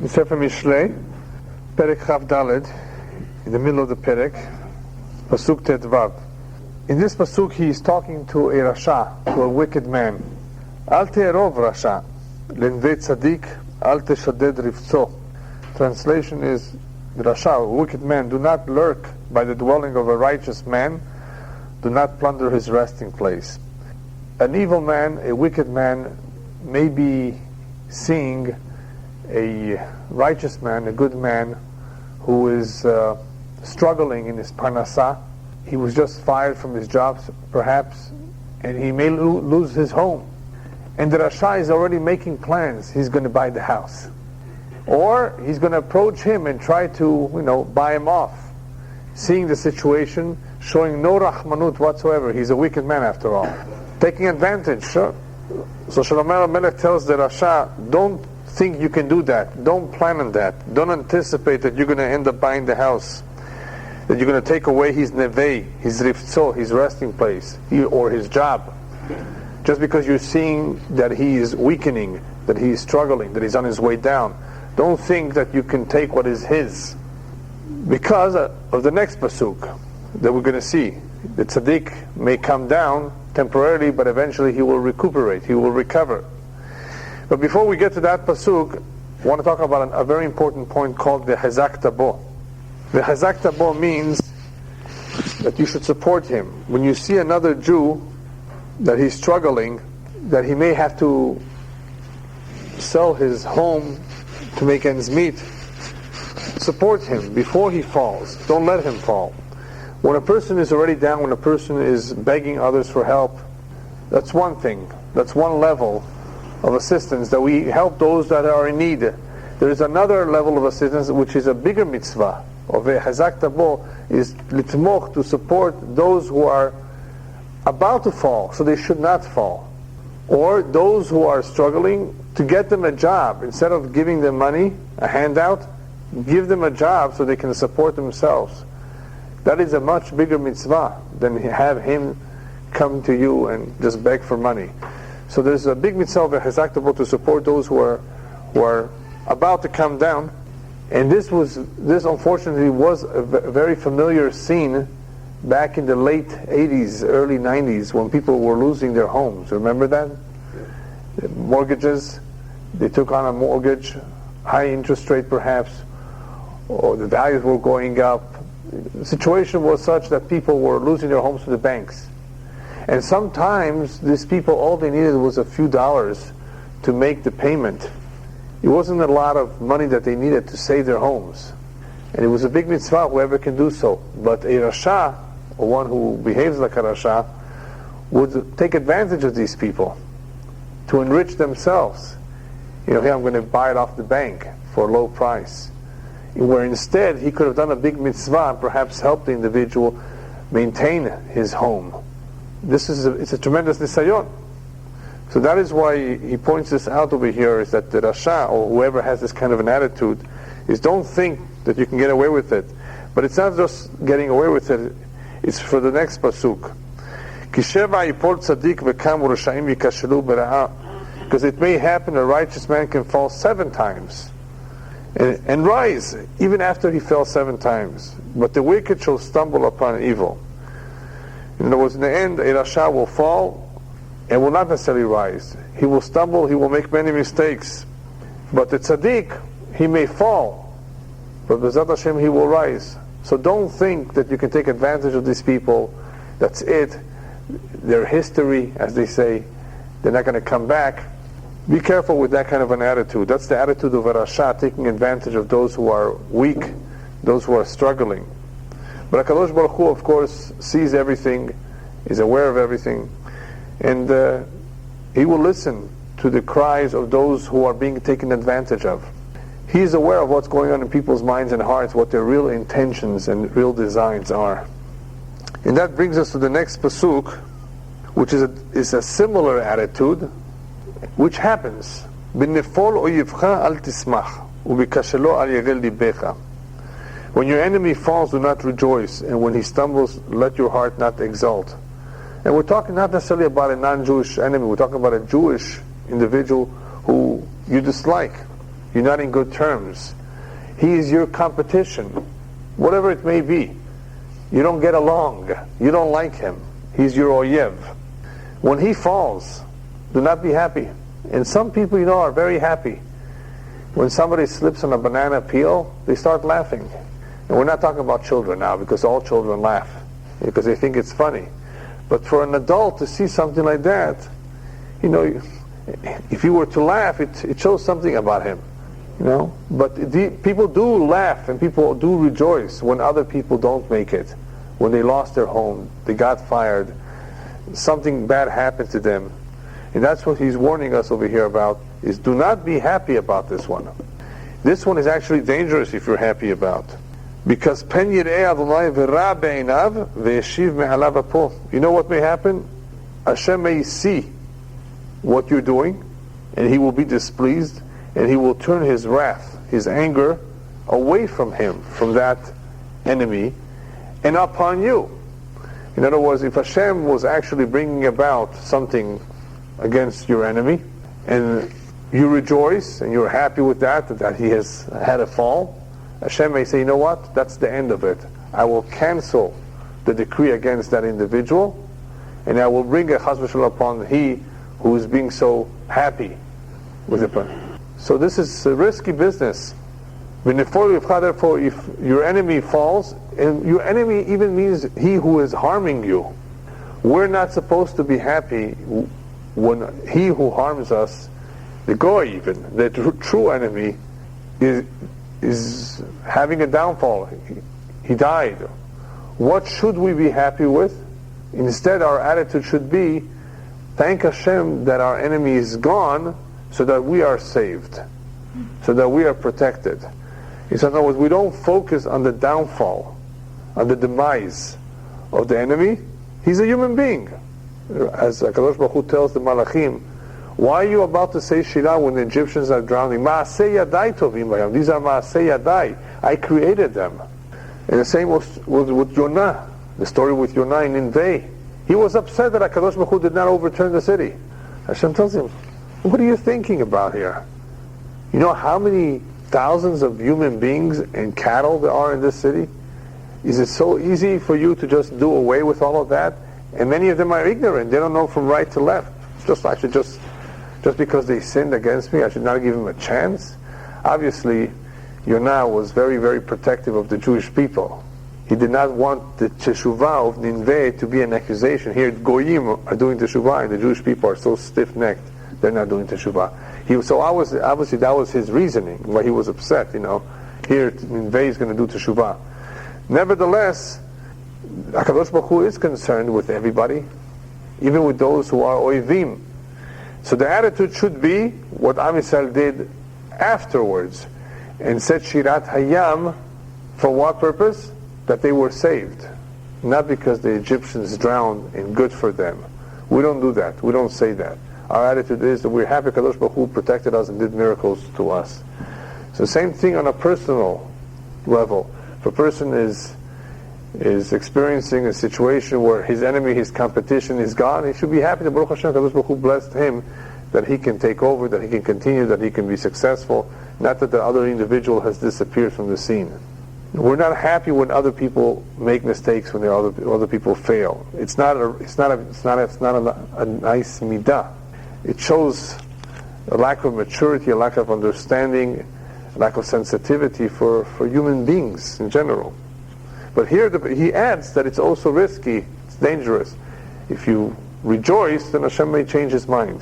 In Sefer Mishlei, Perek Chav Daled, in the middle of the Perek, Pasuk Tet Vav. In this Pasuk, he is talking to a Rasha, to a wicked man. Al te'erov Rasha, lenvei tzadik, al teshaded rivtzo. Translation is, the Rasha, a wicked man, do not lurk by the dwelling of a righteous man, do not plunder his resting place. An evil man, a wicked man, may be seeing a righteous man, a good man, who is struggling in his parnasah. He was just fired from his job, perhaps, and he may lose his home. And the Rasha is already making plans. He's going to buy the house. Or he's going to approach him and try to, buy him off. Seeing the situation, showing no rahmanut whatsoever. He's a wicked man after all. Taking advantage. So Shlomo Melech tells the Rasha, don't think you can do that. Don't plan on that. Don't anticipate that you're going to end up buying the house. That you're going to take away his nevei, his rifzo, his resting place, or his job. Just because you're seeing that he is weakening, that he is struggling, that he's on his way down. Don't think that you can take what is his. Because of the next pasuk that we're going to see. The tzaddik may come down temporarily, but eventually he will recuperate, he will recover. But before we get to that pasuk, I want to talk about a very important point called the hazakta bo. The hazakta bo means that you should support him. When you see another Jew that he's struggling, that he may have to sell his home to make ends meet, support him before he falls. Don't let him fall. When a person is already down, when a person is begging others for help, that's one thing. That's one level of assistance, that we help those that are in need. There is another level of assistance which is a bigger mitzvah of a hazakta bo, is litmoch, to support those who are about to fall, so they should not fall. Or those who are struggling, to get them a job. Instead of giving them money, a handout, give them a job so they can support themselves. That is a much bigger mitzvah than have him come to you and just beg for money. So there's a big mitzvah of a hazakta bo to support those who are about to come down. And this unfortunately was a very familiar scene back in the late 80s, early 90s, when people were losing their homes. Remember that? The mortgages, they took on a mortgage, high interest rate perhaps, or the values were going up. The situation was such that people were losing their homes to the banks. And sometimes these people, all they needed was a few dollars to make the payment. It wasn't a lot of money that they needed to save their homes. And it was a big mitzvah, whoever can do so. But a Rasha, or one who behaves like a Rasha, would take advantage of these people to enrich themselves. Here I'm going to buy it off the bank for a low price. Where instead he could have done a big mitzvah and perhaps helped the individual maintain his home. It's a tremendous nisayon. So that is why he points this out over here, is that the Rasha, or whoever has this kind of an attitude, is don't think that you can get away with it. But it's not just getting away with it, it's for the next pasuk. Because it may happen a righteous man can fall 7 times and rise even after he fell 7 times. But the wicked shall stumble upon evil. In other words, in the end, a Rasha will fall and will not necessarily rise. He will stumble, he will make many mistakes. But the tzaddik, he may fall, but B'ezrat Hashem, he will rise. So don't think that you can take advantage of these people. That's it. Their history, as they say, they're not going to come back. Be careful with that kind of an attitude. That's the attitude of a Rasha, taking advantage of those who are weak, those who are struggling. But HaKadosh Baruch Hu, of course, sees everything, is aware of everything, and he will listen to the cries of those who are being taken advantage of. He is aware of what's going on in people's minds and hearts, what their real intentions and real designs are. And that brings us to the next pasuk, which is a similar attitude, which happens. B'nefol oyivcha al tismach, u'bikashelo al yagel libecha. When your enemy falls, do not rejoice, and when he stumbles, let your heart not exult. And we're talking not necessarily about a non-Jewish enemy, we're talking about a Jewish individual who you dislike. You're not in good terms. He is your competition, whatever it may be. You don't get along. You don't like him. He's your oyev. When he falls, do not be happy. And some people, are very happy. When somebody slips on a banana peel, they start laughing. And we're not talking about children now, because all children laugh, because they think it's funny. But for an adult to see something like that, if you were to laugh, it shows something about him. But people do laugh and people do rejoice when other people don't make it, when they lost their home, they got fired, something bad happened to them. And that's what he's warning us over here about, is do not be happy about this one. This one is actually dangerous if you're happy about. Because pen yireh Adonai v'ra be'einav ve'yeshiv me'alav apo. You know what may happen? Hashem may see what you're doing, and he will be displeased, and he will turn his wrath, his anger, away from him, from that enemy, and upon you. In other words, if Hashem was actually bringing about something against your enemy, and you rejoice, and you're happy with that he has had a fall, Hashem may say, you know what, that's the end of it. I will cancel the decree against that individual, and I will bring a chas v'shalom upon he who is being so happy with it. So this is a risky business. Therefore, if your enemy falls, and your enemy even means he who is harming you, we're not supposed to be happy when he who harms us, the goy even, the true enemy, is having a downfall. He died. What should we be happy with? Instead, our attitude should be, thank Hashem that our enemy is gone, so that we are saved, so that we are protected. In other words, we don't focus on the downfall, on the demise of the enemy. He's a human being. As HaKadosh Baruch Hu tells the Malachim, why are you about to say Shirah when the Egyptians are drowning? Ma'aseh yadai tovim bayam. These are Ma'aseh yadai. I created them. And the same was with Yonah, the story with Yonah in Nineveh. He was upset that HaKadosh Baruch Hu did not overturn the city. Hashem tells him, what are you thinking about here? You know how many thousands of human beings and cattle there are in this city? Is it so easy for you to just do away with all of that? And many of them are ignorant. They don't know from right to left. Just because they sinned against me, I should not give them a chance? Obviously, Yonah was very, very protective of the Jewish people. He did not want the teshuvah of Nineveh to be an accusation. Here, Goyim are doing teshuvah, and the Jewish people are so stiff-necked, they're not doing teshuvah. Obviously, that was his reasoning, why he was upset. Here, Nineveh is going to do teshuvah. Nevertheless, HaKadosh Baruch Hu is concerned with everybody, even with those who are oivim. So the attitude should be what Am Yisrael did afterwards, and said Shirat Hayam, for what purpose? That they were saved. Not because the Egyptians drowned and good for them. We don't do that. We don't say that. Our attitude is that we're happy HaKadosh Baruch Hu protected us and did miracles to us. So same thing on a personal level. If a person is experiencing a situation where his enemy, his competition is gone, he should be happy that Baruch Hashem, HaKadosh Baruch Hu blessed him, that he can take over, that he can continue, that he can be successful, not that the other individual has disappeared from the scene. We're not happy when other people make mistakes, when other people fail. It's not a nice midah. It shows a lack of maturity, a lack of understanding, a lack of sensitivity for human beings in general. But here he adds that it's also risky, it's dangerous. If you rejoice, then Hashem may change his mind,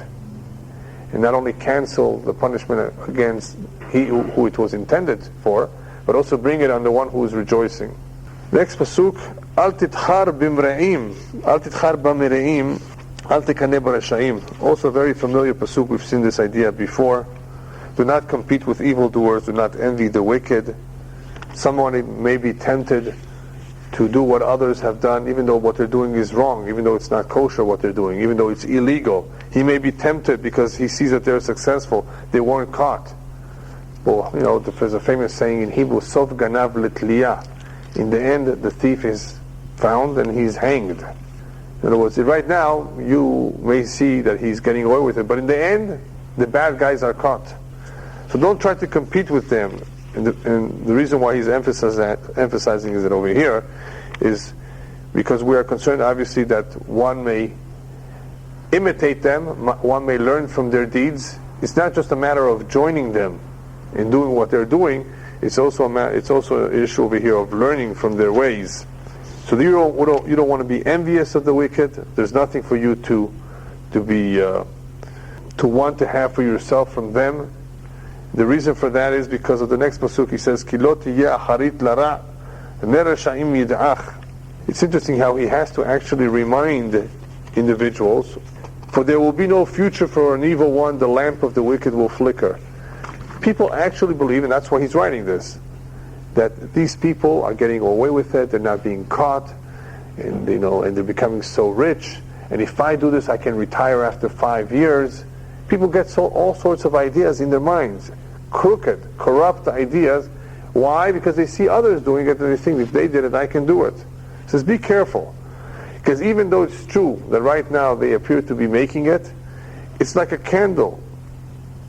and not only cancel the punishment against he who it was intended for, but also bring it on the one who is rejoicing. Next pasuk, Al titchar bimre'im, Al titchar b'mire'im, Al tekaneh b'reshaim. Also a very familiar pasuk, we've seen this idea before. Do not compete with evildoers, do not envy the wicked. Someone may be tempted to do what others have done, even though what they're doing is wrong, even though it's not kosher what they're doing, even though it's illegal. He may be tempted because he sees that they're successful. They weren't caught. Well, there's a famous saying in Hebrew, Sof ganav litliyah. In the end, the thief is found and he's hanged. In other words, right now, you may see that he's getting away with it, but in the end, the bad guys are caught. So don't try to compete with them. And the reason why he's emphasizing it over here is because we are concerned, obviously, that one may imitate them, one may learn from their deeds. It's not just a matter of joining them in doing what they're doing. It's also an issue over here of learning from their ways. So you don't want to be envious of the wicked. There's nothing for you to want to have for yourself from them. The reason for that is because of the next pasuk. He says, "Kilot tiyeh acharit lara, nerashaim yid'ach." It's interesting how he has to actually remind individuals, for there will be no future for an evil one. The lamp of the wicked will flicker. People actually believe, and that's why he's writing this, that these people are getting away with it. They're not being caught, and and they're becoming so rich. And if I do this, I can retire after 5 years. People get all sorts of ideas in their minds, crooked, corrupt ideas. Why? Because they see others doing it, and they think if they did it, I can do it. He says, be careful, because even though it's true that right now they appear to be making it, it's like a candle.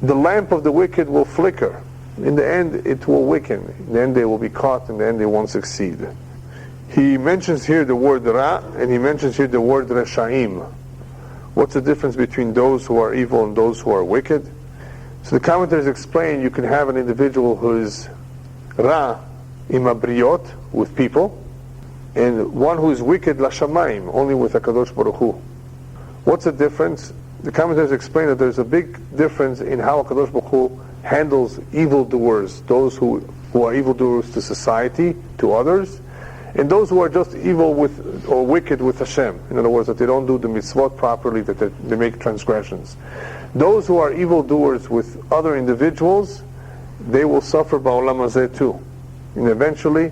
The lamp of the wicked will flicker. In the end, it will weaken. In the end, they will be caught. In the end, they won't succeed. He mentions here the word ra, and he mentions here the word reshaim. What's the difference between those who are evil and those who are wicked? So the commentators explain you can have an individual who is ra imabriot, with people, and one who is wicked lashamayim, only with HaKadosh Baruch Hu. What's the difference? The commentators explain that there's a big difference in how HaKadosh Baruch Hu handles evildoers, those who are evildoers to society, to others, and those who are just evil with or wicked with Hashem. In other words, that they don't do the mitzvot properly, that they make transgressions. Those who are evildoers with other individuals, they will suffer ba'olam hazeh too. And eventually,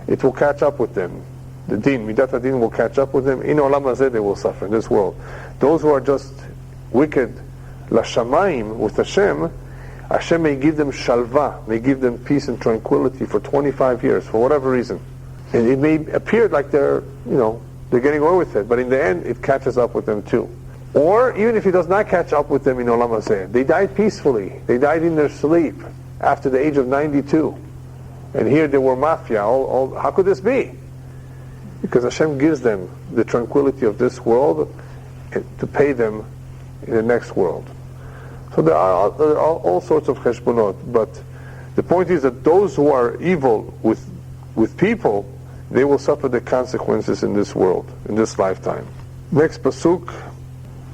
it will catch up with them. The din, midat hadin, will catch up with them. In olam hazeh, they will suffer in this world. Those who are just wicked lashamayim with Hashem, Hashem may give them shalva, may give them peace and tranquility for 25 years, for whatever reason. And it may appear like they're getting away with it, but in the end, it catches up with them too. Or even if it does not catch up with them in olam hazeh, they died peacefully. They died in their sleep after the age of 92. And here they were mafia. How could this be? Because Hashem gives them the tranquility of this world to pay them in the next world. So there are all sorts of cheshbonot, but the point is that those who are evil with people, they will suffer the consequences in this world, in this lifetime. Next pasuk,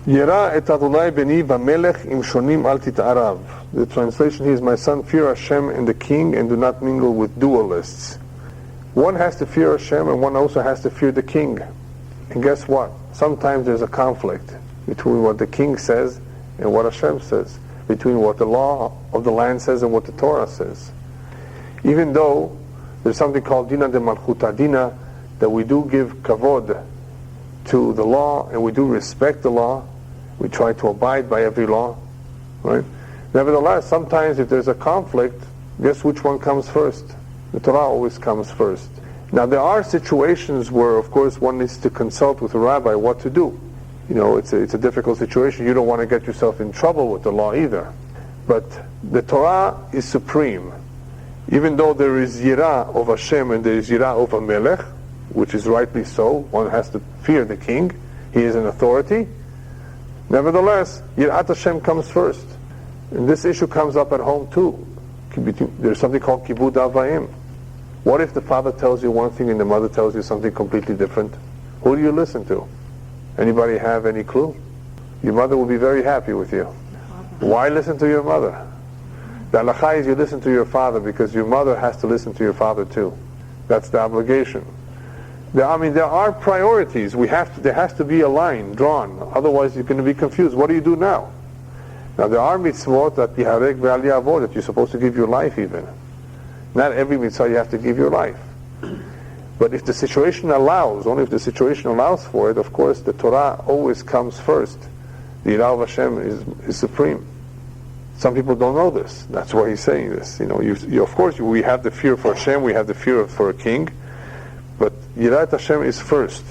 Yera et Adonai beni v'melech im shonim al tit'arav. The translation here is, my son, fear Hashem and the king, and do not mingle with dualists. One has to fear Hashem, and one also has to fear the king. And guess what? Sometimes there's a conflict between what the king says and what Hashem says, between what the law of the land says and what the Torah says. Even though there's something called Dina de Malchuta Dina, that we do give kavod to the law, and we do respect the law. We try to abide by every law, right? Nevertheless, sometimes if there's a conflict, guess which one comes first? The Torah always comes first. Now there are situations where, of course, one needs to consult with a rabbi what to do. It's a difficult situation. You don't want to get yourself in trouble with the law either. But the Torah is supreme. Even though there is yirah of Hashem and there is yirah of a melech, which is rightly so, one has to fear the king. He is an authority. Nevertheless, yirat Hashem comes first. And this issue comes up at home too. There's something called kibud avayim. What if the father tells you one thing and the mother tells you something completely different? Who do you listen to? Anybody have any clue? Your mother will be very happy with you. Why listen to your mother? The halakha is you listen to your father because your mother has to listen to your father too. That's the obligation. There are priorities. There has to be a line drawn. Otherwise you're going to be confused. What do you do now? Now there are mitzvot that that you're supposed to give your life even. Not every mitzvah you have to give your life. But if the situation allows, only if the situation allows for it, of course the Torah always comes first. The Yirah of Hashem is supreme. Some people don't know this. That's why he's saying this. Of course we have the fear for Hashem, we have the fear for a king, but Yirat Hashem is first.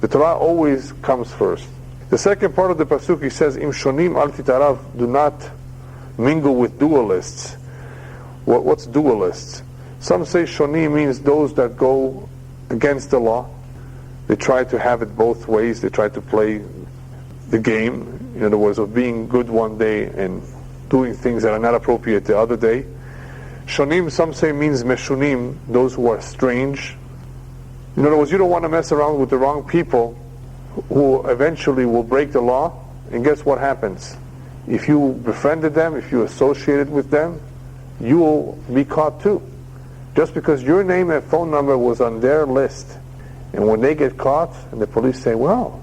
The Torah always comes first. The second part of the pasuk, he says, Im shonim al titarav, do not mingle with dualists. What's dualists? Some say shoni means those that go against the law. They try to have it both ways. They try to play the game, in other words, of being good one day and doing things that are not appropriate the other day. Shonim, some say, means meshunim, those who are strange. In other words, you don't want to mess around with the wrong people who eventually will break the law, and guess what happens? If you befriended them, if you associated with them, you will be caught too. Just because your name and phone number was on their list, and when they get caught, and the police say, well,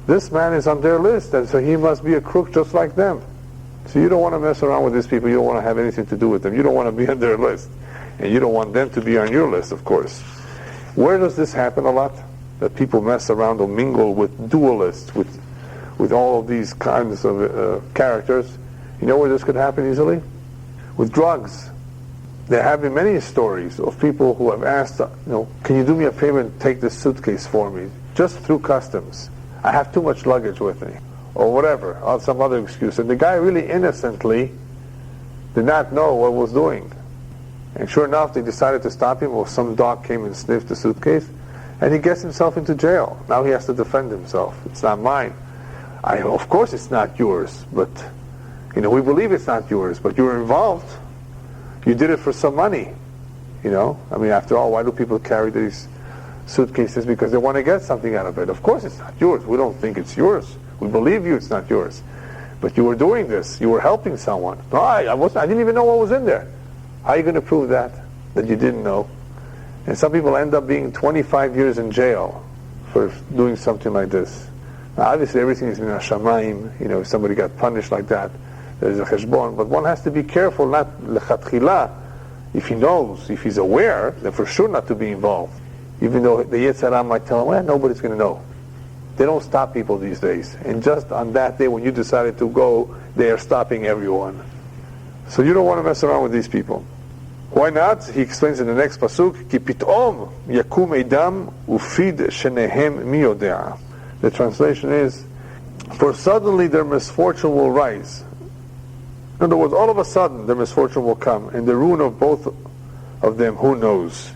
this man is on their list, and so he must be a crook just like them. So you don't want to mess around with these people. You don't want to have anything to do with them. You don't want to be on their list. And you don't want them to be on your list, of course. Where does this happen a lot? That people mess around or mingle with dualists, with all of these kinds of characters. You know where this could happen easily? With drugs. There have been many stories of people who have asked, can you do me a favor and take this suitcase for me? Just through customs. I have too much luggage with me. Or whatever, or some other excuse. And the guy really innocently did not know what was doing. And sure enough, they decided to stop him, or some dog came and sniffed the suitcase, and he gets himself into jail. Now he has to defend himself. It's not mine. Of course it's not yours, but we believe it's not yours, but you're involved. You did it for some money. After all, why do people carry these suitcases? Because they want to get something out of it. Of course it's not yours. We don't think it's yours. We believe you, it's not yours. But you were doing this. You were helping someone. No, I didn't even know what was in there. How are you going to prove that you didn't know? And some people end up being 25 years in jail for doing something like this. Now, obviously, everything is in Hashamayim. If somebody got punished like that, there's a cheshbon. But one has to be careful, not lechatchila. If he knows, if he's aware, then for sure not to be involved. Even though the Yetzer Hara might tell him, well, nobody's going to know. They don't stop people these days. And just on that day when you decided to go, they are stopping everyone. So you don't want to mess around with these people. Why not? He explains in the next pasuk, Ki pitom yakum edam ufid shenehem mi yodea. The translation is, for suddenly their misfortune will rise. In other words, all of a sudden their misfortune will come, and the ruin of both of them, who knows?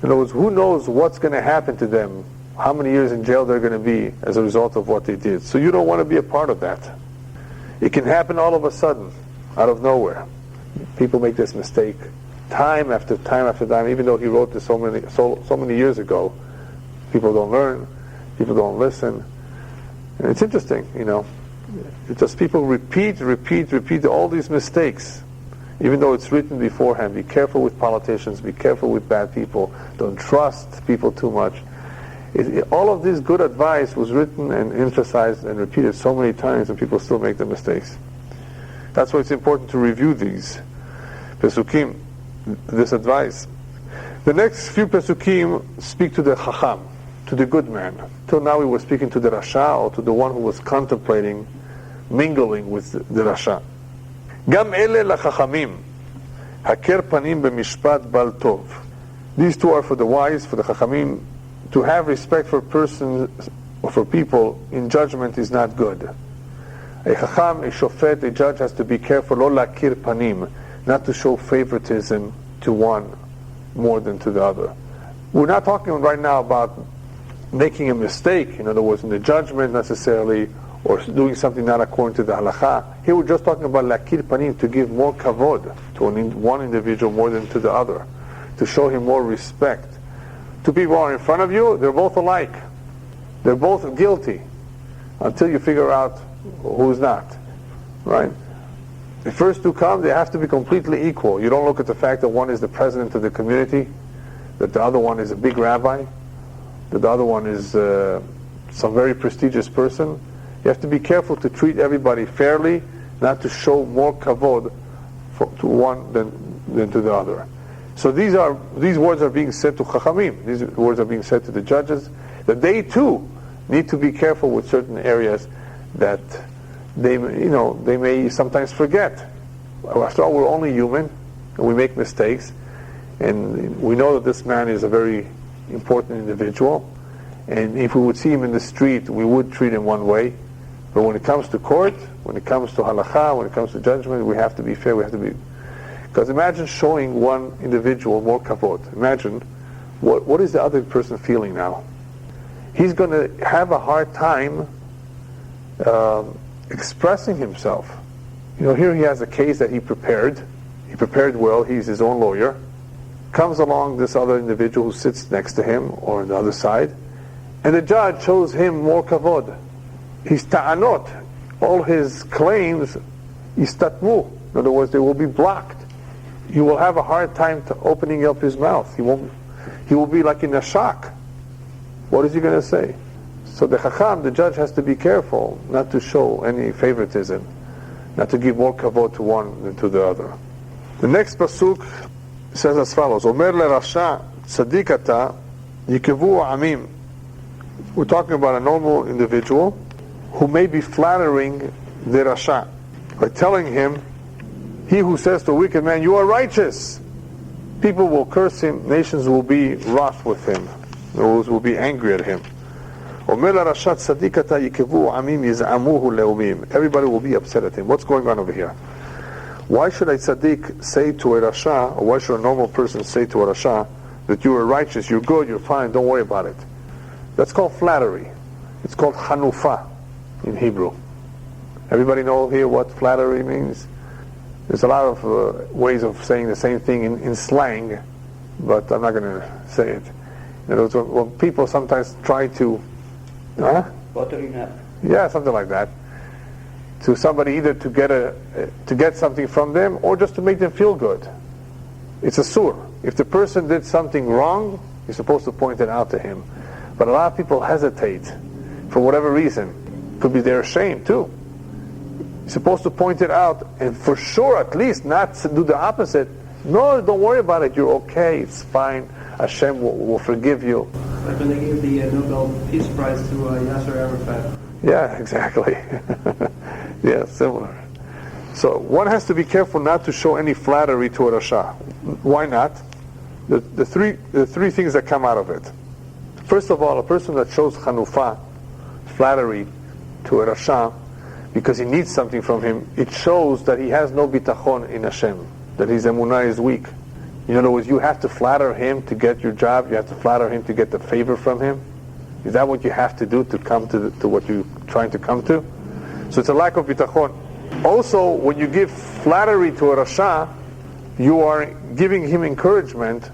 In other words, who knows what's going to happen to them, how many years in jail they're going to be as a result of what they did. So you don't want to be a part of that. It can happen all of a sudden, out of nowhere. People make this mistake time after time after time, even though he wrote this so many years ago. People don't learn, people don't listen. And it's interesting, It's just people repeat all these mistakes, even though it's written beforehand. Be careful with politicians, be careful with bad people, don't trust people too much. All of this good advice was written and emphasized and repeated so many times, and people still make the mistakes. That's why it's important to review these pesukim, this advice. The next few pesukim speak to the chacham, to the good man. Till now we were speaking to the rasha, or to the one who was contemplating mingling with the rasha. Gam ele lachachamim, haker panim b'mishpat bal tov. These two are for the wise, for the chachamim. To have respect for persons or for people in judgment is not good. A chacham, a shofet, a judge has to be careful, lo lakir panim, not to show favoritism to one more than to the other. We're not talking right now about making a mistake, in other words, in the judgment necessarily, or doing something not according to the halacha. Here we're just talking about lakir panim, to give more kavod to one individual more than to the other, to show him more respect. Two people are in front of you, they're both alike. They're both guilty until you figure out who's not. Right? The first two come, they have to be completely equal. You don't look at the fact that one is the president of the community, that the other one is a big rabbi, that the other one is some very prestigious person. You have to be careful to treat everybody fairly, not to show more kavod to one than to the other. So these words are being said to chachamim. These words are being said to the judges, that they too need to be careful with certain areas that they may sometimes forget. After all, we're only human, and we make mistakes, and we know that this man is a very important individual, and if we would see him in the street, we would treat him one way, But when it comes to court, when it comes to halakha, when it comes to judgment, we have to be fair, because imagine showing one individual more kavod. Imagine, what is the other person feeling now? He's going to have a hard time expressing himself. Here he has a case that he prepared. He prepared well, he's his own lawyer. Comes along this other individual who sits next to him, or on the other side, and the judge shows him more kavod. His ta'anot, all his claims, istatmu. In other words, they will be blocked. He will have a hard time to opening up his mouth. He will be like in a shock. What is he going to say? So the chacham, the judge, has to be careful not to show any favoritism, not to give more kavod to one than to the other. The next pasuk says as follows: Omer leRasha tzaddik ata yikevu amim. We're talking about a normal individual who may be flattering the Rasha by telling him, he who says to a wicked man, you are righteous. People will curse him, nations will be wroth with him, those will be angry at him. Everybody will be upset at him. What's going on over here? Why should a tzaddik say to a Rasha, or why should a normal person say to a Rasha that you are righteous, you're good, you're fine, don't worry about it? That's called flattery. It's called hanufa in Hebrew. Everybody know here what flattery means? There's a lot of ways of saying the same thing in slang, but I'm not going to say it. In other words, when people sometimes try to... Buttering up. Yeah, something like that. To somebody, either to get something from them, or just to make them feel good. It's a sur. If the person did something wrong, you're supposed to point it out to him. But a lot of people hesitate for whatever reason. Could be they're ashamed too. You're supposed to point it out, and for sure, at least, not to do the opposite. No, don't worry about it. You're okay. It's fine. Hashem will forgive you. Like when they gave the Nobel Peace Prize to Yasser Arafat. Yeah, exactly. Yeah, similar. So one has to be careful not to show any flattery to a Rasha. Why not? The three things that come out of it. First of all, a person that shows chanufa, flattery, to a Rasha, because he needs something from him, it shows that he has no bitachon in Hashem, that his emunah is weak. In other words, you have to flatter him to get your job, you have to flatter him to get the favor from him. Is that what you have to do to come to what you're trying to come to? So it's a lack of bitachon. Also, when you give flattery to a Rasha, you are giving him encouragement,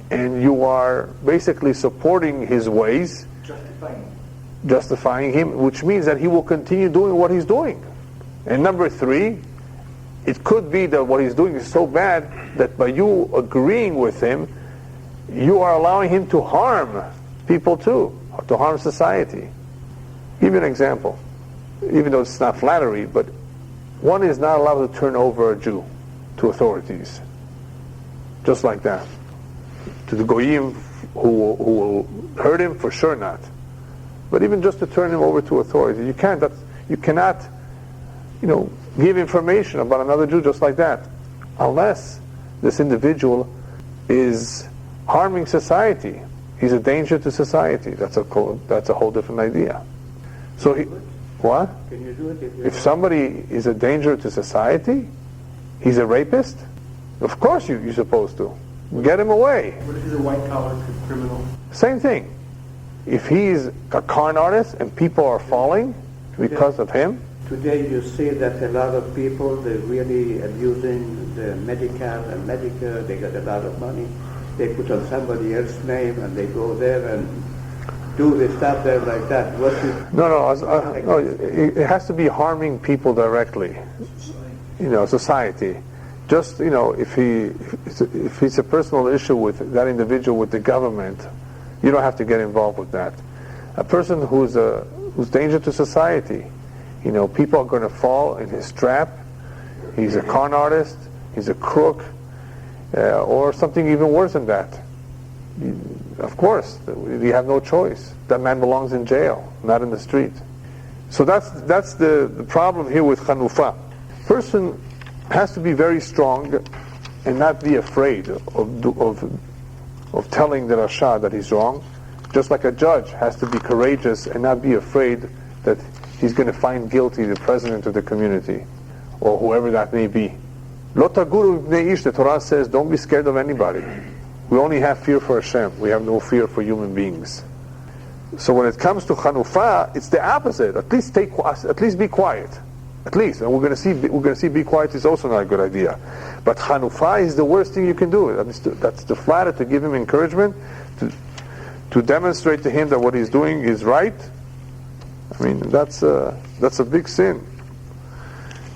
and you are basically supporting his ways, justifying him, which means that he will continue doing what he's doing. And number three, it could be that what he's doing is so bad that by you agreeing with him, you are allowing him to harm people too, or to harm society. Give you an example, even though it's not flattery, but one is not allowed to turn over a Jew to authorities, just like that. To the goyim who will hurt him, for sure not. But even just to turn him over to authorities, you cannot, give information about another Jew just like that, unless this individual is harming society. He's a danger to society. That's a whole different idea. So what? Can you do it if somebody is a danger to society, he's a rapist? Of course you're supposed to. Get him away. What if he's a white-collar criminal? Same thing. If he's a con artist and people are falling because of him. Today you see that a lot of people, they're really abusing the medical and Medicare. They got a lot of money. They put on somebody else's name and they go there and do the stuff there like that. No, it has to be harming people directly. Society. Just, if it's a personal issue with that individual, with the government, you don't have to get involved with that. A person who's danger to society, people are going to fall in his trap. He's a con artist, he's a crook, or something even worse than that. Of course, you have no choice. That man belongs in jail, not in the street. So that's the problem here with chanufa. Person has to be very strong and not be afraid of telling the Rasha that he's wrong. Just like a judge has to be courageous and not be afraid that he's going to find guilty the president of the community, or whoever that may be. Lo taguru b'nei ish, the Torah says, don't be scared of anybody. We only have fear for Hashem. We have no fear for human beings. So when it comes to Chanufah, it's the opposite. At least be quiet. At least, and we're going to see be quiet is also not a good idea. But Chanufah is the worst thing you can do. That's to flatter, to give him encouragement, to demonstrate to him that what he's doing is right. I mean, that's a big sin.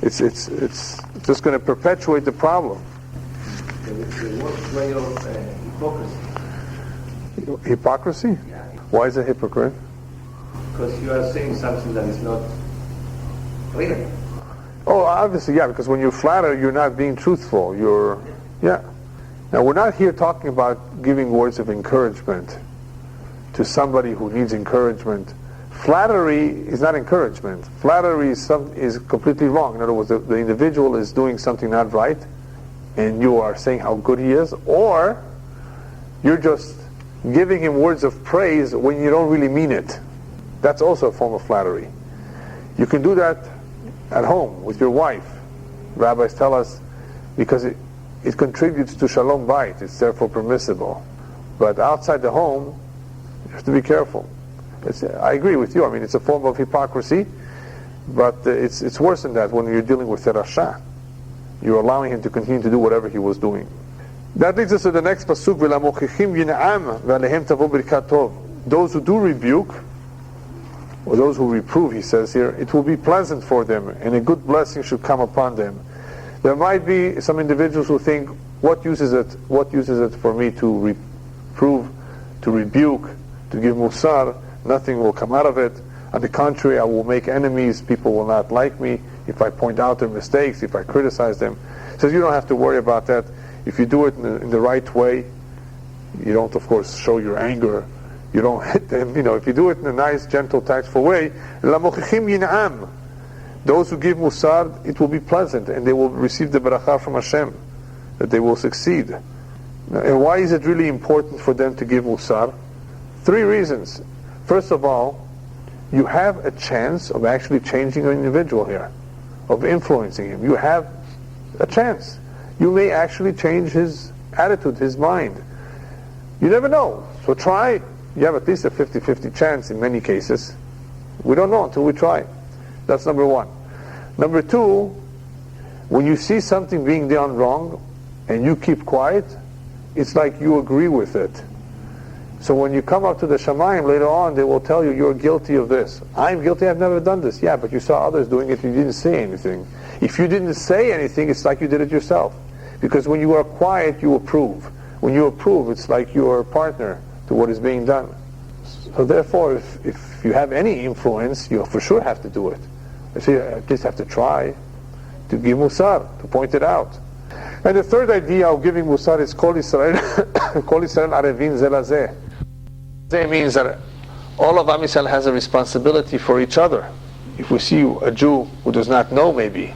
It's just going to perpetuate the problem. The worst way of hypocrisy. Hypocrisy? Yeah. Why is it hypocrite? Because you are saying something that is not real. Oh, obviously, yeah, because when you flatter, you're not being truthful. Yeah. Now, we're not here talking about giving words of encouragement to somebody who needs encouragement. Flattery is not encouragement. Flattery is completely wrong. In other words, the individual is doing something not right, and you are saying how good he is, or you're just giving him words of praise when you don't really mean it. That's also a form of flattery. You can do that at home with your wife. Rabbis tell us because it contributes to shalom bayit. It's therefore permissible. But outside the home, you have to be careful. I agree with you. I mean, it's a form of hypocrisy, but it's worse than that when you're dealing with a rasha. You're allowing him to continue to do whatever he was doing. That leads us to the next pasuk. Those who do rebuke, or those who reprove, he says here, it will be pleasant for them, and a good blessing should come upon them. There might be some individuals who think, what use is it for me to reprove, to rebuke, to give musar? Nothing will come out of it. On the contrary, I will make enemies. People will not like me if I point out their mistakes, if I criticize them. He says you don't have to worry about that. If you do it in the right way, you don't, of course, show your anger. You don't hit them. If you do it in a nice, gentle, tactful way, those who give musar, it will be pleasant, and they will receive the barakah from Hashem, that they will succeed. And why is it really important for them to give musar? 3 reasons. First of all, you have a chance of actually changing an individual here, of influencing him. You have a chance. You may actually change his attitude, his mind. You never know. So try. You have at least a 50-50 chance in many cases. We don't know until we try. That's number 1. Number 2, when you see something being done wrong and you keep quiet, it's like you agree with it. So when you come up to the Shamayim later on, they will tell you, you're guilty of this. I'm guilty, I've never done this. Yeah, but you saw others doing it, you didn't say anything. If you didn't say anything, it's like you did it yourself. Because when you are quiet, you approve. When you approve, it's like you're a partner to what is being done. So therefore, if you have any influence, you for sure have to do it. You at least have to try to give musar, to point it out. And the third idea of giving musar is Kol Yisrael, Kol Yisrael Arevin Ze Lazeh. It means that all of Am Yisrael has a responsibility for each other. If we see a Jew who does not know maybe,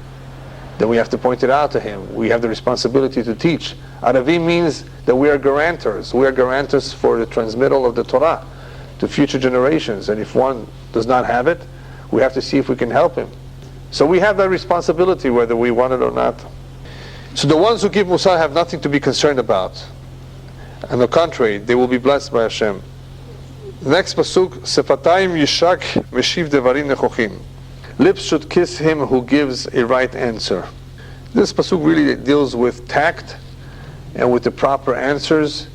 then we have to point it out to him. We have the responsibility to teach. Arevim means that we are guarantors. We are guarantors for the transmittal of the Torah to future generations. And if one does not have it, we have to see if we can help him. So we have that responsibility whether we want it or not. So the ones who give musar have nothing to be concerned about. On the contrary, they will be blessed by Hashem. Next pasuk, Sefatayim Yishak Meshiv Devarim Nechochim. Lips should kiss him who gives a right answer. This pasuk really deals with tact and with the proper answers.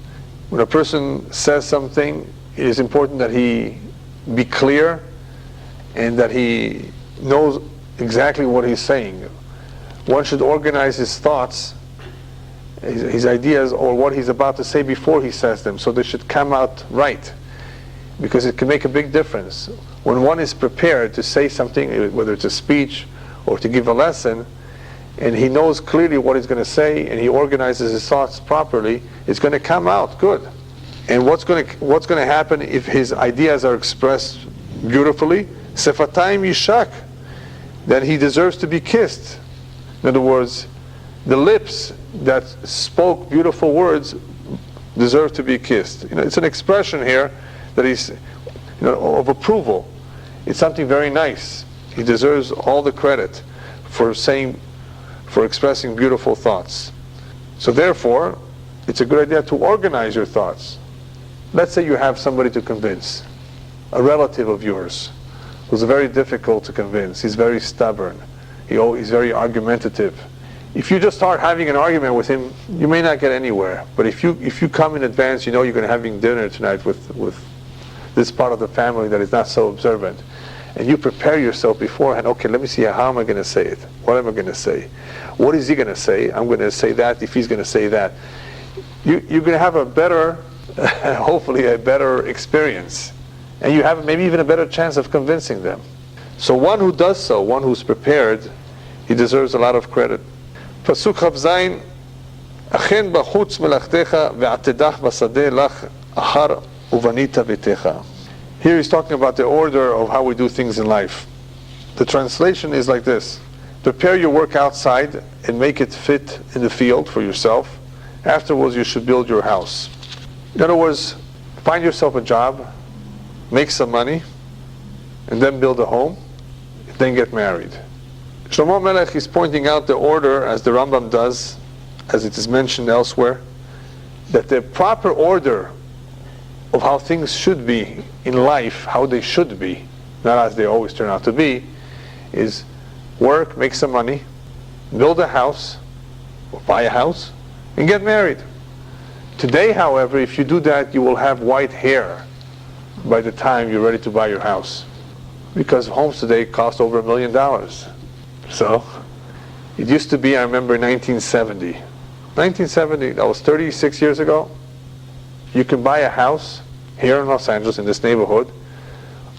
When a person says something, it is important that he be clear and that he knows exactly what he's saying. One should organize his thoughts, his ideas, or what he's about to say before he says them, so they should come out right. Because it can make a big difference. When one is prepared to say something, whether it's a speech or to give a lesson, and he knows clearly what he's going to say, and he organizes his thoughts properly, it's going to come out good. And what's going to happen if his ideas are expressed beautifully? Sefatayim Yishak. Then he deserves to be kissed. In other words, the lips that spoke beautiful words deserve to be kissed. It's an expression here that is, of approval. It's something very nice. He deserves all the credit for expressing beautiful thoughts. So therefore, it's a good idea to organize your thoughts. Let's say you have somebody to convince, a relative of yours, who's very difficult to convince. He's very stubborn. He's very argumentative. If you just start having an argument with him, you may not get anywhere. But if you come in advance, you know you're going to having dinner tonight with this part of the family that is not so observant, and you prepare yourself beforehand. Okay, let me see, how am I going to say it? What am I going to say? What is he going to say? I'm going to say that if he's going to say that. You're going to have a better, hopefully a better experience. And you have maybe even a better chance of convincing them. So one who does so, one who's prepared, he deserves a lot of credit. Pasuk Chav Zayin, Achen b'chutz melachtecha ve'atedach b'sadeh lach achar uvanita v'techa. Here he's talking about the order of how we do things in life. The translation is like this: prepare your work outside and make it fit in the field for yourself. Afterwards you should build your house. In other words, find yourself a job, make some money, and then build a home, and then get married. Shlomo Melech is pointing out the order, as the Rambam does, as it is mentioned elsewhere, that the proper order of how things should be in life, how they should be, not as they always turn out to be, is work, make some money, build a house, or buy a house, and get married. Today, however, if you do that, you will have white hair by the time you're ready to buy your house, because homes today cost over $1 million. So it used to be, I remember, 1970, that was 36 years ago, you can buy a house here in Los Angeles, in this neighborhood.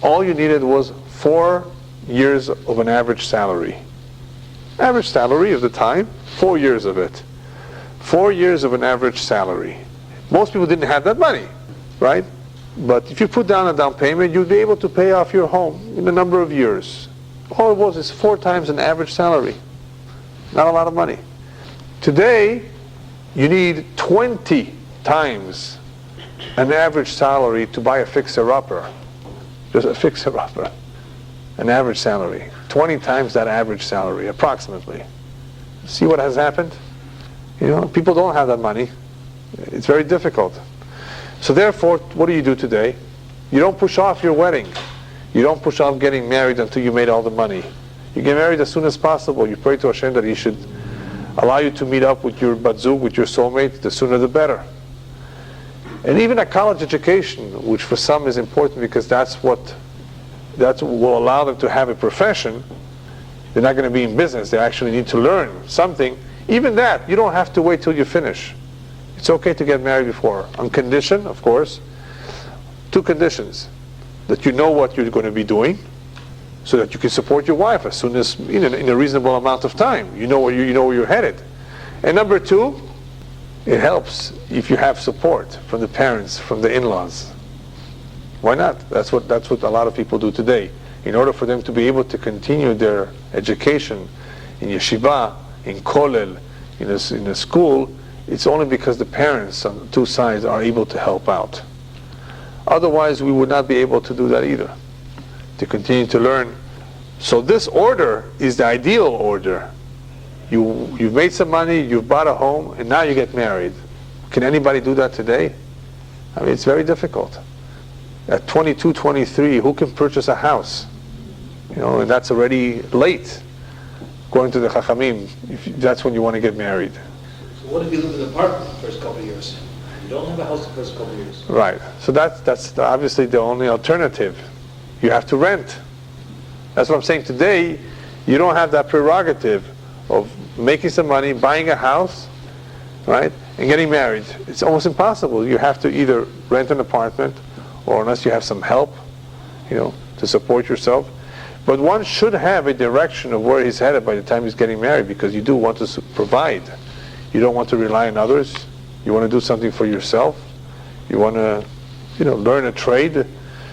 All you needed was 4 years of an average salary. Average salary of the time, 4 years of it. 4 years of an average salary. Most people didn't have that money, right? But if you put down a down payment, you'd be able to pay off your home in a number of years. All it was is 4 times an average salary. Not a lot of money. Today, you need 20 times an average salary to buy a fixer-upper. Just a fixer-upper. An average salary. 20 times that average salary, approximately. See what has happened? You know, people don't have that money. It's very difficult. So therefore, what do you do today? You don't push off your wedding. You don't push off getting married until you made all the money. You get married as soon as possible. You pray to Hashem that He should allow you to meet up with your bat-zug, with your soulmate, the sooner the better. And even a college education, which for some is important because that's what will allow them to have a profession. They're not going to be in business. They actually need to learn something. Even that, you don't have to wait till you finish. It's okay to get married before. On condition, of course, 2 conditions. That you know what you're going to be doing, so that you can support your wife as soon as, in a reasonable amount of time. You know where you're headed. And number 2, it helps if you have support from the parents, from the in-laws. Why not? That's what a lot of people do today. In order for them to be able to continue their education in yeshiva, in kollel, in a school, it's only because the parents on the 2 sides are able to help out. Otherwise, we would not be able to do that either, to continue to learn. So this order is the ideal order. You've made some money, you've bought a home, and now you get married. Can anybody do that today? I mean, it's very difficult. At 22, 23, who can purchase a house? And that's already late. According to the Chachamim, that's when you want to get married. So what if you live in an apartment the first couple of years? You don't have a house the first couple of years. Right. So that's obviously the only alternative. You have to rent. That's what I'm saying. Today, you don't have that prerogative of making some money, buying a house, right, and getting married. It's almost impossible. You have to either rent an apartment, or unless you have some help, to support yourself. But one should have a direction of where he's headed by the time he's getting married, because you do want to provide. You don't want to rely on others. You want to do something for yourself. You want to, learn a trade.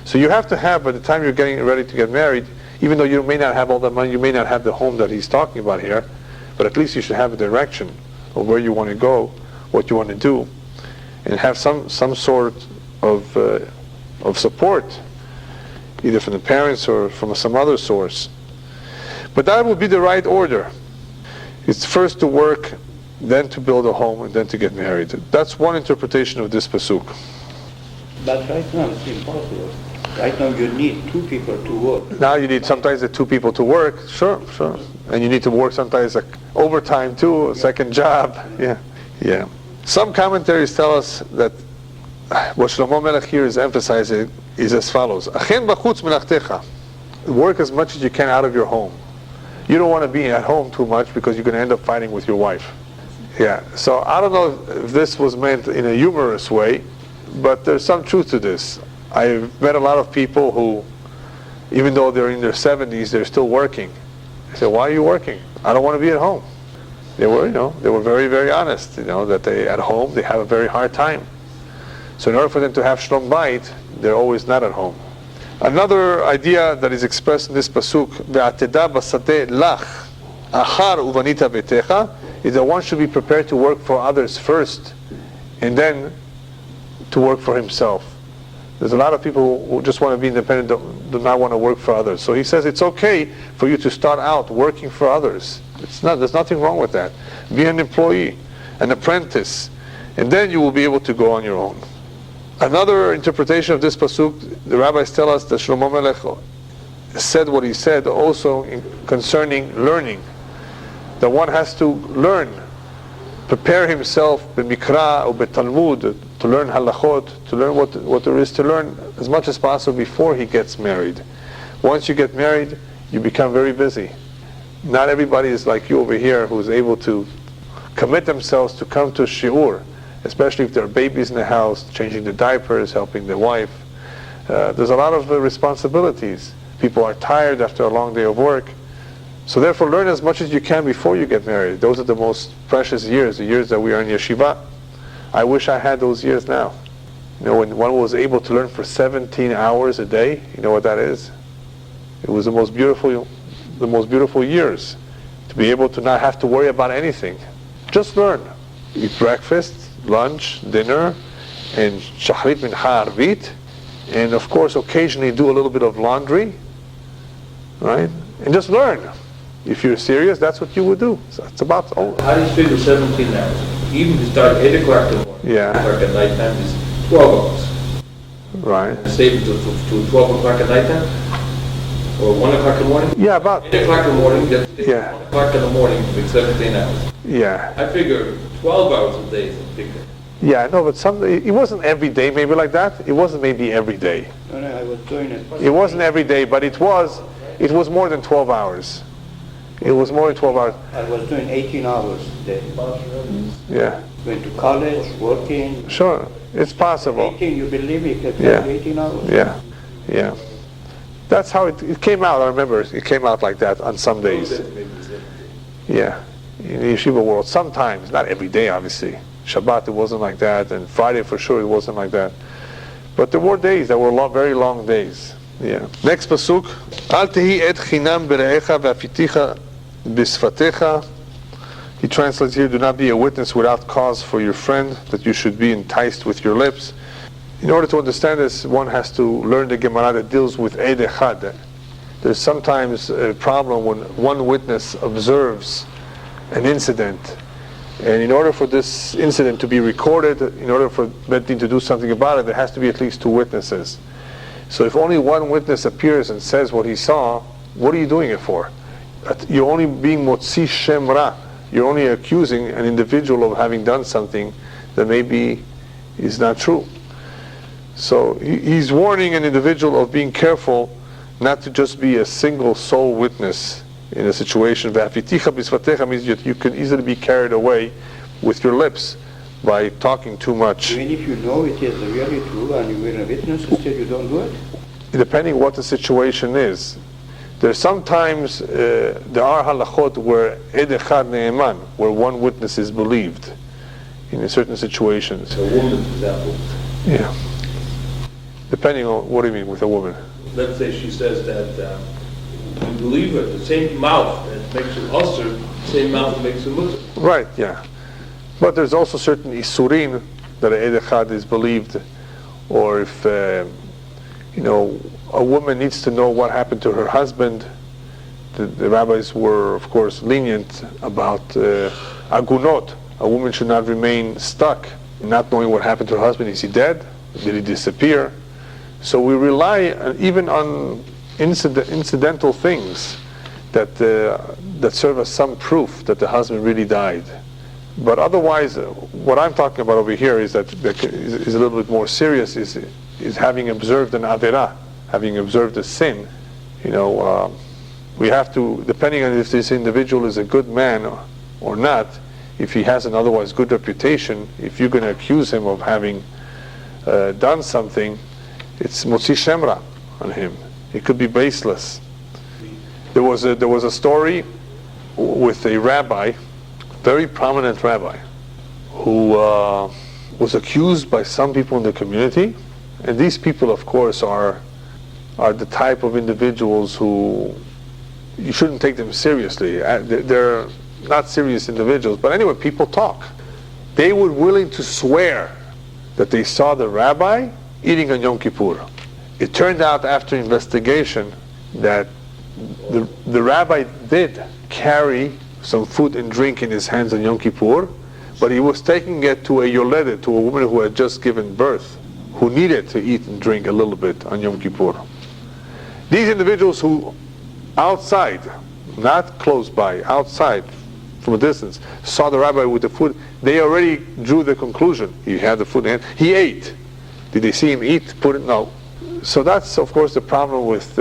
So you have to have, by the time you're getting ready to get married, even though you may not have all that money, you may not have the home that he's talking about here, but at least you should have a direction of where you want to go, what you want to do, and have some sort of support, either from the parents or from some other source. But that would be the right order. It's first to work, then to build a home, and then to get married. That's one interpretation of this pasuk. But right now it's impossible. Right now you need two people to work. Now you need sometimes the two people to work, sure. And you need to work sometimes like overtime too, a second job. Yeah. Some commentaries tell us that what Shlomo Melech here is emphasizing is as follows. Achen b'chutz minachtecha. Work as much as you can out of your home. You don't want to be at home too much because you're going to end up fighting with your wife. Yeah, so I don't know if this was meant in a humorous way, but there's some truth to this. I've met a lot of people who, even though they're in their 70s, they're still working. I said, why are you working? I don't want to be at home. They were very, very honest, that they at home, they have a very hard time. So in order for them to have shlom bayit, they're always not at home. Another idea that is expressed in this pasuk, ve'ateda basateh lach achar uvanita vetecha, is that one should be prepared to work for others first, and then to work for himself. There's a lot of people who just want to be independent, do not want to work for others. So he says it's okay for you to start out working for others. There's nothing wrong with that. Be an employee, an apprentice, and then you will be able to go on your own. Another interpretation of this pasuk, the rabbis tell us that Shlomo Melech said what he said also concerning learning. That one has to learn, prepare himself b'mikra or b'talmud, to learn halachot, to learn what there is to learn as much as possible before he gets married. Once you get married, you become very busy. Not everybody is like you over here who is able to commit themselves to come to shiur, especially if there are babies in the house, changing the diapers, helping the wife. There's a lot of responsibilities. People are tired after a long day of work. So therefore learn as much as you can before you get married. Those are the most precious years, the years that we are in yeshiva. I wish I had those years now. When one was able to learn for 17 hours a day, you know what that is? It was the most beautiful years. To be able to not have to worry about anything. Just learn. Eat breakfast, lunch, dinner, and shachrit mincha arvit, and of course occasionally do a little bit of laundry, right? And just learn. If you're serious, that's what you would do. So it's about all. How do you figure 17 hours? Even to start at 8 o'clock in the morning, 8 o'clock at nighttime is 12 hours. Right. Save it to 12 o'clock at nighttime? Or 1 o'clock in the morning? Yeah, about 8 o'clock in the morning, 1 Yeah. o'clock in the morning, with 17 hours. Yeah. I figure 12 hours a day is a big thing. Yeah, no, but it wasn't every day maybe like that. It wasn't maybe every day. No, I was doing it. It wasn't every day, but it was more than 12 hours. It was more than 12 hours. I was doing 18 hours a day. Yeah. Went to college, working. Sure, it's possible. 18, you believe me, could Yeah. 18 hours. Yeah. That's how it came out. I remember it came out like that on some days. Yeah, in the yeshiva world, sometimes, not every day obviously. Shabbat it wasn't like that, and Friday for sure it wasn't like that. But there were days that were very long days. Yeah. Next pasuk. Al tehi et chinam bere'echa ve'afiticha bisfatecha. He translates here, do not be a witness without cause for your friend, that you should be enticed with your lips. In order to understand this, one has to learn the Gemara that deals with Eid Echad. There's sometimes a problem when one witness observes an incident, and in order for this incident to be recorded, in order for Bet Din to do something about it, there has to be at least two witnesses. So if only one witness appears and says what he saw, what are you doing it for? You're only being motzi shem ra. You're only accusing an individual of having done something that maybe is not true. So he's warning an individual of being careful not to just be a single sole witness in a situation. Ve'afiticha bisvatecha means that you can easily be carried away with your lips by talking too much. Even if you know it is really true and you are a witness, still you don't do it? Depending what the situation is. There's sometimes, there are halachot where ed echad ne'eman, where one witness is believed in certain situations. A woman, for example. Yeah. Depending on, what do you mean with a woman? Let's say she says that you believe her, the same mouth that makes you ulcer, the same mouth that makes you mutter. Right, yeah. But there's also certain isurin that ed echad is believed, or if, a woman needs to know what happened to her husband, the rabbis were, of course, lenient about agunot. A woman should not remain stuck, not knowing what happened to her husband. Is he dead? Did he disappear? So we rely even on incidental things that serve as some proof that the husband really died. But otherwise, what I'm talking about over here is that is a little bit more serious. Is having observed an averah, having observed a sin. We have to, depending on if this individual is a good man or not, if he has an otherwise good reputation, if you're going to accuse him of having done something, it's motzi shemra on him. It could be baseless. There was a story with a rabbi, very prominent rabbi, who was accused by some people in the community, and these people, of course, are the type of individuals who you shouldn't take them seriously. They're not serious individuals, but anyway, people talk. They were willing to swear that they saw the rabbi eating on Yom Kippur. It turned out after investigation that the rabbi did carry some food and drink in his hands on Yom Kippur, but he was taking it to a yoledet, to a woman who had just given birth, who needed to eat and drink a little bit on Yom Kippur. These individuals who outside, not close by, outside from a distance, saw the rabbi with the food, they already drew the conclusion. He had the food in hand. He ate. Did they see him eat? No. So that's, of course, the problem with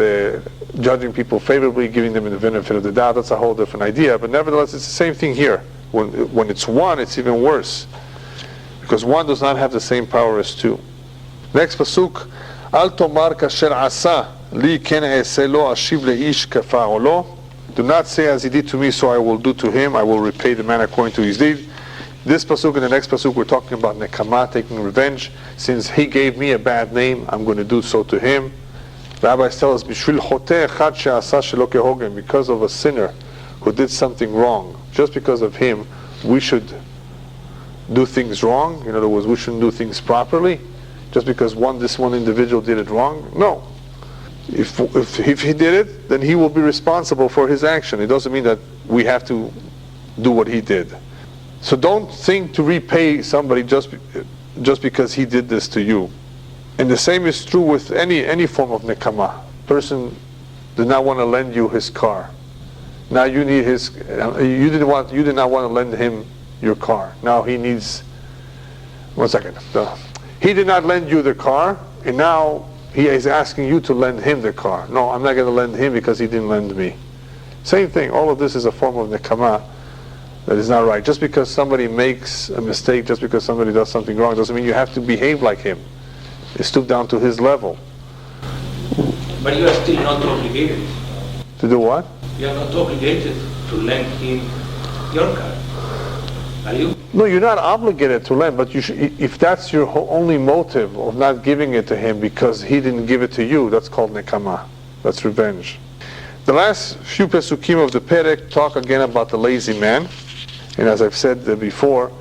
judging people favorably, giving them the benefit of the doubt. That's a whole different idea. But nevertheless, it's the same thing here. When it's one, it's even worse, because one does not have the same power as two. Next pasuk, Al tomar kasher asa li ken e'aseh lo ashiv leish kafa'olo. Do not say as he did to me, so I will do to him. I will repay the man according to his deed. This pasuk and the next pasuk, we're talking about nekama, taking revenge. Since he gave me a bad name, I'm going to do so to him. Rabbis tell us, Bishvil choteh echad she'asa shelo kehogem, because of a sinner who did something wrong, just because of him, we should do things wrong. In other words, we shouldn't do things properly, just because this one individual did it wrong. No. If he did it, then he will be responsible for his action. It doesn't mean that we have to do what he did. So don't think to repay somebody just because he did this to you. And the same is true with any form of nekama. Person did not want to lend you his car. Now you need you did not want to lend him your car. Now he needs, one second. He did not lend you the car, and now he is asking you to lend him the car. No, I'm not going to lend him because he didn't lend me. Same thing. All of this is a form of nekama that is not right. Just because somebody makes a mistake, just because somebody does something wrong, doesn't mean you have to behave like him. You stoop down to his level. But you are still not obligated. To do what? You are not obligated to lend him your car. Are you? No, you're not obligated to lend, but you should, if that's your only motive of not giving it to him because he didn't give it to you, that's called nekama. That's revenge. The last few pesukim of the perek talk again about the lazy man. And as I've said before,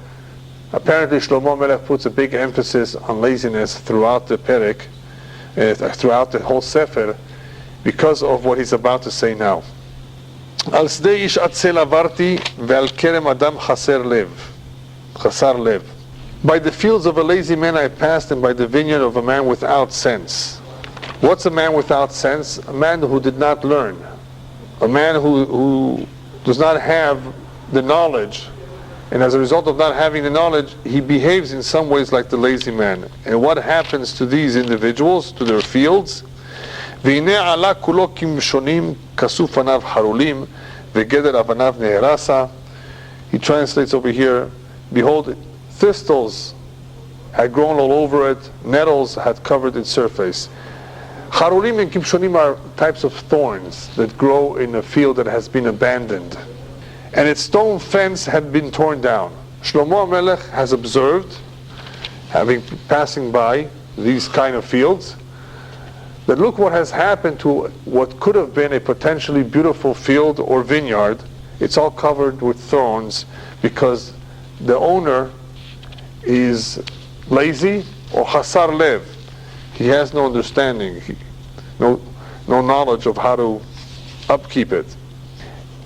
apparently Shlomo Melech puts a big emphasis on laziness throughout the perek, throughout the whole sefer, because of what he's about to say now. Al sdei ish atzel avarti ve'al kerem adam chasar lev. By the fields of a lazy man I passed, and by the vineyard of a man without sense. What's a man without sense? A man who did not learn. A man who does not have the knowledge, and as a result of not having the knowledge, he behaves in some ways like the lazy man. And what happens to these individuals, to their fields? והנה עלה כולו כמשונים, כסוף עניו חרולים, וגדר אבניו נהרסה. He translates over here, behold, thistles had grown all over it, nettles had covered its surface. Harulim and kimshonim are types of thorns that grow in a field that has been abandoned. And its stone fence had been torn down. Shlomo Melech has observed, passing by these kind of fields, that look what has happened to what could have been a potentially beautiful field or vineyard. It's all covered with thorns because the owner is lazy or chasar lev. He has no understanding, no knowledge of how to upkeep it.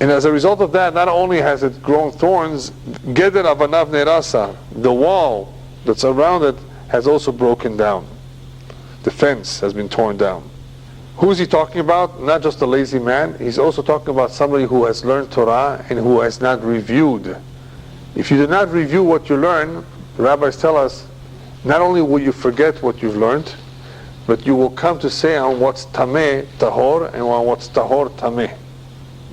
And as a result of that, not only has it grown thorns, Geder avanav nerasa, the wall that's around it has also broken down. The fence has been torn down. Who is he talking about? Not just a lazy man. He's also talking about somebody who has learned Torah and who has not reviewed. If you do not review what you learn, the rabbis tell us, not only will you forget what you've learned, but you will come to say on what's tameh, tahor, and on what's tahor, tameh.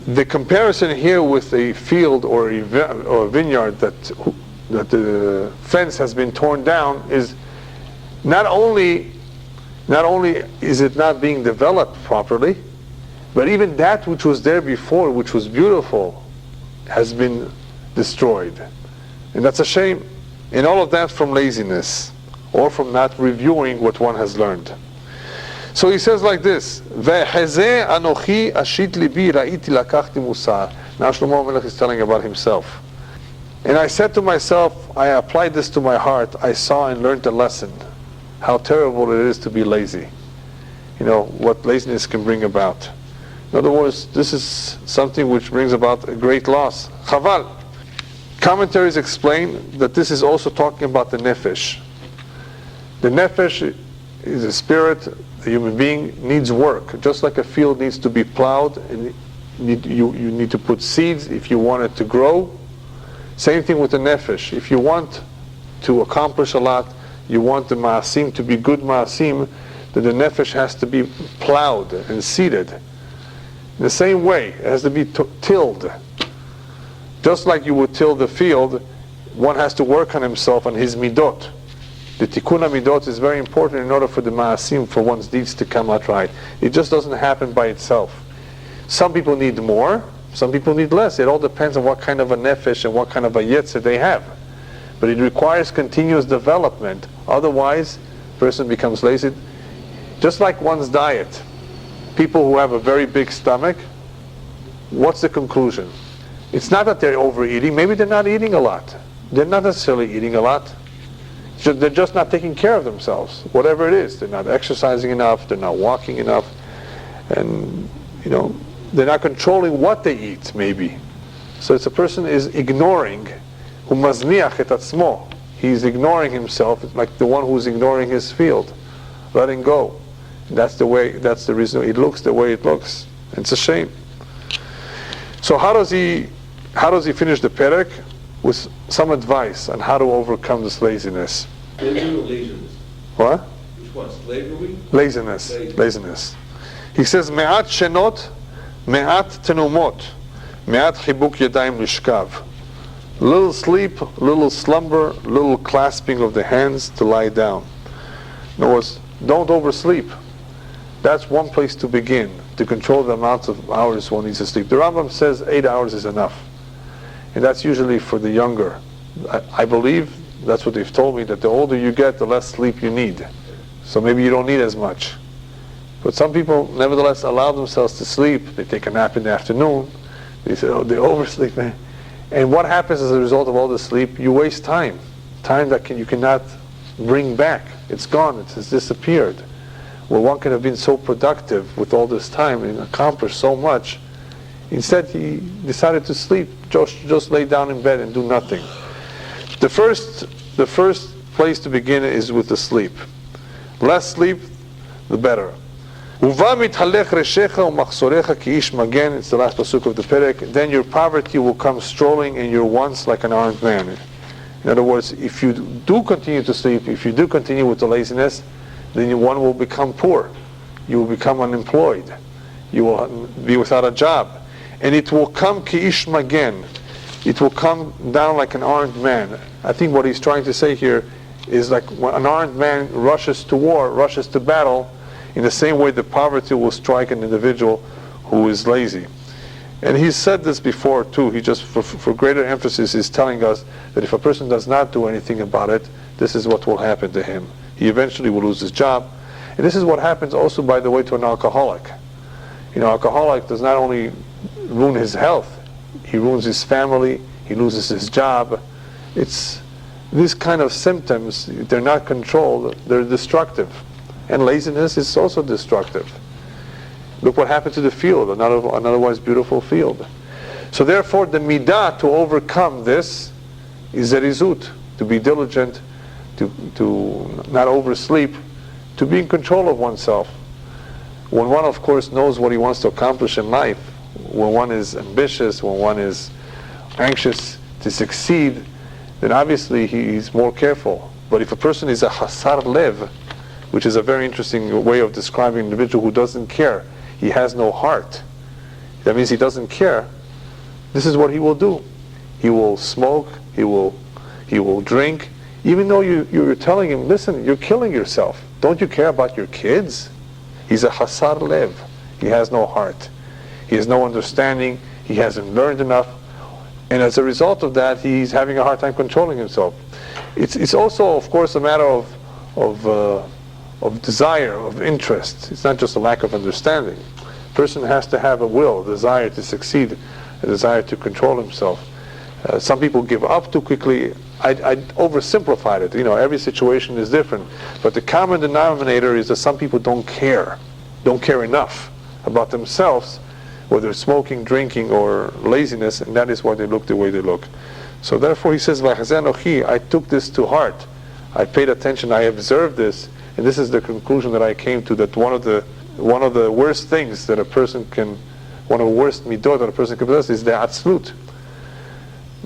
The comparison here with a field or a vineyard that the fence has been torn down is not only is it not being developed properly, but even that which was there before, which was beautiful, has been destroyed. And that's a shame. And all of that from laziness or from not reviewing what one has learned. So he says like this, Ve'hezeh anochi ashit libi ra'iti lakachti musar. Now Shlomo Melech is telling about himself. And I said to myself, I applied this to my heart, I saw and learned a lesson. How terrible it is to be lazy. You know, what laziness can bring about. In other words, this is something which brings about a great loss. Chaval. Commentaries explain that this is also talking about the nefesh. The nefesh is a spirit, the human being needs work. Just like a field needs to be plowed, and you need to put seeds if you want it to grow. Same thing with the nefesh. If you want to accomplish a lot, you want the ma'asim to be good ma'asim, then the nefesh has to be plowed and seeded. In the same way, it has to be tilled. Just like you would till the field, one has to work on himself, on his midot. The tikkun midot is very important in order for the ma'asim, for one's deeds to come out right. It just doesn't happen by itself. Some people need more, some people need less. It all depends on what kind of a nefesh and what kind of a yetzer they have. But it requires continuous development. Otherwise, a person becomes lazy. Just like one's diet. People who have a very big stomach, what's the conclusion? It's not that they're overeating. Maybe they're not eating a lot. They're not necessarily eating a lot. They're just not taking care of themselves. Whatever it is. They're not exercising enough. They're not walking enough. And, they're not controlling what they eat, maybe. So it's a person is ignoring. Umazniach et atzmo. He's ignoring himself, like the one who's ignoring his field. Letting go. That's the reason it looks the way it looks. It's a shame. So how does he finish the perek? With some advice on how to overcome this laziness. Slavery or laziness? What? Which one? Slavery? Laziness. He says, Me'at shenot, me'at tenumot, me'at chibuk yadayim lishkav. Little sleep, little slumber, little clasping of the hands to lie down. In other words, don't oversleep. That's one place to begin, to control the amount of hours one needs to sleep. The Rambam says 8 hours is enough. And that's usually for the younger. I believe, that's what they've told me, that the older you get, the less sleep you need. So maybe you don't need as much. But some people, nevertheless, allow themselves to sleep. They take a nap in the afternoon. They say, they oversleep. And what happens as a result of all the sleep? You waste time. Time that you cannot bring back. It's gone. It has disappeared. Where one could have been so productive with all this time and accomplished so much. Instead, he decided to sleep, just lay down in bed and do nothing. The first place to begin is with the sleep. Less sleep, the better. It's the last pasuk of the perek. Then your poverty will come strolling and your wants like an armed man. In other words, if you do continue to sleep, if you do continue with the laziness, then one will become poor. You will become unemployed. You will be without a job. And it will come ki'ish magen. It will come down like an armed man. I think what he's trying to say here is like when an armed man rushes to war, rushes to battle, in the same way the poverty will strike an individual who is lazy. And he's said this before too. He just, for greater emphasis, is telling us that if a person does not do anything about it, this is what will happen to him. He eventually will lose his job. And this is what happens also, by the way, to an alcoholic. Alcoholic does not only ruin his health, he ruins his family, he loses his job. It's these kind of symptoms, they're not controlled, they're destructive. And laziness is also destructive. Look what happened to the field, an otherwise beautiful field. So therefore, the midah to overcome this is zerizut, to be diligent, to not oversleep, to be in control of oneself. When one, of course, knows what he wants to accomplish in life, when one is ambitious, when one is anxious to succeed, then obviously he's more careful. But if a person is a hasar lev, which is a very interesting way of describing an individual who doesn't care, he has no heart, that means he doesn't care, this is what he will do. He will smoke, he will drink, even though you're telling him, listen, you're killing yourself. Don't you care about your kids? He's a hasar lev. He has no heart. He has no understanding. He hasn't learned enough. And as a result of that, he's having a hard time controlling himself. It's also, of course, a matter of desire, of interest. It's not just a lack of understanding. A person has to have a will, a desire to succeed, a desire to control himself. Some people give up too quickly. I oversimplified it. Every situation is different. But the common denominator is that some people don't care enough about themselves, whether smoking, drinking, or laziness, and that is why they look the way they look. So therefore he says, I took this to heart. I paid attention, I observed this, and this is the conclusion that I came to, that one of the worst things that a person can, one of the worst midot that a person can possess is the atzlut.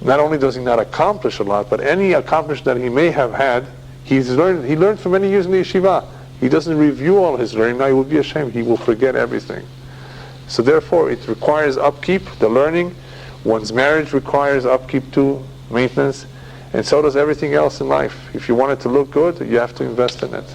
Not only does he not accomplish a lot, but any accomplishment that he may have had, he learned for many years in the yeshiva. He doesn't review all his learning. Now he will be ashamed. He will forget everything. So therefore, it requires upkeep, the learning. One's marriage requires upkeep too, maintenance, and so does everything else in life. If you want it to look good, you have to invest in it.